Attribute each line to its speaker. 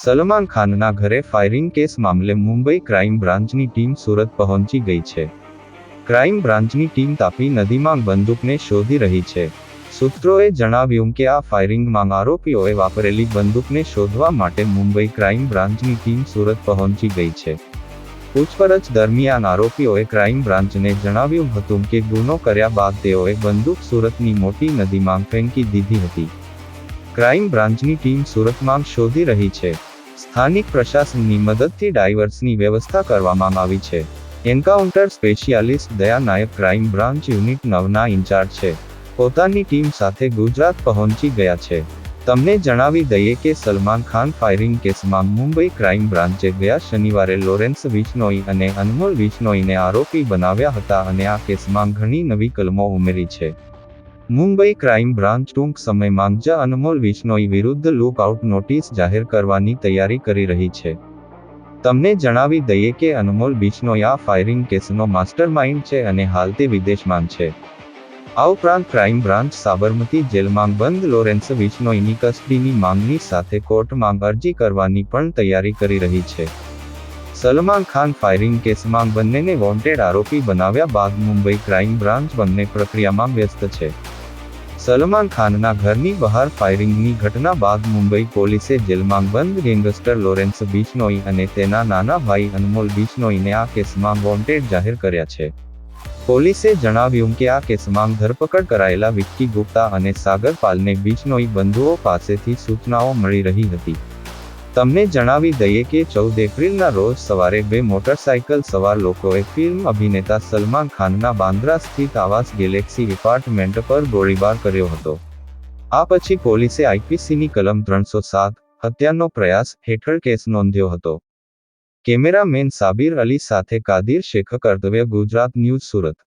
Speaker 1: સલમાન ખાનના ઘરે firing case મામલે મુંબઈ ક્રાઇમ બ્રાન્ચની ટીમ સુરત પહોંચી ગઈ છે. ક્રાઇમ બ્રાન્ચની ટીમ તાપી નદીમાં બંદૂકને શોધી રહી છે. સૂત્રોએ જણાવ્યું કે આ ફાયરિંગમાં આરોપીઓએ વાપરેલી બંદૂકને શોધવા માટે મુંબઈ ક્રાઇમ બ્રાન્ચની ટીમ સુરત પહોંચી ગઈ છે. પૂછપરછ દરમિયાન આરોપીઓએ ક્રાઇમ બ્રાન્ચને જણાવ્યું હતું કે ગુનો કર્યા બાદ તેઓએ બંદૂક સુરતની મોટી નદીમાં ફેંકી દીધી હતી. ક્રાઇમ બ્રાન્ચની ટીમ સુરતમાં શોધી રહી છે. સ્થાનિક પ્રશાસનની મદદથી ડાયવર્સની વ્યવસ્થા કરવામાં આવી છે. એન્કાઉન્ટર સ્પેશિયાલિસ્ટ દયા નાયક ક્રાઇમ બ્રાન્ચ યુનિટ 9ના ઇન્ચાર્જ છે. પોતાની ટીમ સાથે ગુજરાત પહોંચી ગયા છે. તમને જણાવી દઈએ કે સલમાન ખાન ફાયરિંગ કેસમાં મુંબઈ ક્રાઇમ બ્રાન્ચે ગયા શનિવારે લોરેન્સ બિશ્નોઈ અને અનમોલ બિશ્નોઈને આરોપી બનાવ્યા હતા અને આ કેસમાં ઘણી નવી કલમો ઉમેરી છે. મુંબઈ ક્રાઇમ બ્રાન્ચ ટૂંક સમયમાં જ અનમોલ બિશ્નોઈ વિરુદ્ધ લુકઆઉટ નોટિસ જાહેર કરવાની તૈયારી કરી રહી છે. તમને જણાવી દઈએ કે અનમોલ બિશ્નોઈ આ ફાયરિંગ કેસનો માસ્ટરમાઇન્ડ છે અને હાલ તે વિદેશમાં છે. આ ઉપરાંત ક્રાઇમ બ્રાન્ચ સાબરમતી જેલમાં બંધ લોરેન્સ બિશ્નોઈની કસ્ટડીની માંગણી સાથે કોર્ટમાં અરજી કરવાની પણ તૈયારી કરી રહી છે. સલમાન ખાન ફાયરિંગ કેસમાં બંનેને વોન્ટેડ આરોપી બનાવ્યા બાદ મુંબઈ ક્રાઇમ બ્રાન્ચ બંને પ્રક્રિયામાં વ્યસ્ત છે. સલમાન ખાનના ઘરની બહાર ફાયરિંગની ઘટના બાદ મુંબઈ પોલીસે જેલમાં બંધ ગેંગસ્ટર લોરેન્સ બિશ્નોઈ અને તેના નાના ભાઈ અનમોલ બિશ્નોઈને આ કેસમાં વોન્ટેડ જાહેર કર્યા છે. પોલીસે જણાવ્યું કે આ કેસમાં ધરપકડ કરાયેલા વિક્કી ગુપ્તા અને સાગર પાલને બિશ્નોઈ બંધુઓ પાસેથી સૂચનાઓ મળી રહી હતી. તમને જણાવી દઈએ કે 14 એપ્રિલના રોજ સવારે 2 મોટરસાયકલ સવાર લોકોએ ફિલ્મ અભિનેતા સલમાન ખાનના બાંદ્રા સ્થિત આવાસ ગેલેક્સી એપાર્ટમેન્ટ પર ગોળીબાર કર્યો હતો. આ પછી પોલીસે આઈપીસીની કલમ 307 હત્યાનો પ્રયાસ હેઠળ કેસ નોંધ્યો હતો. કેમેરામેન સાબિર અલી સાથે કાદિર શેખ, કર્તવ્ય ગુજરાત ન્યૂઝ, સુરત.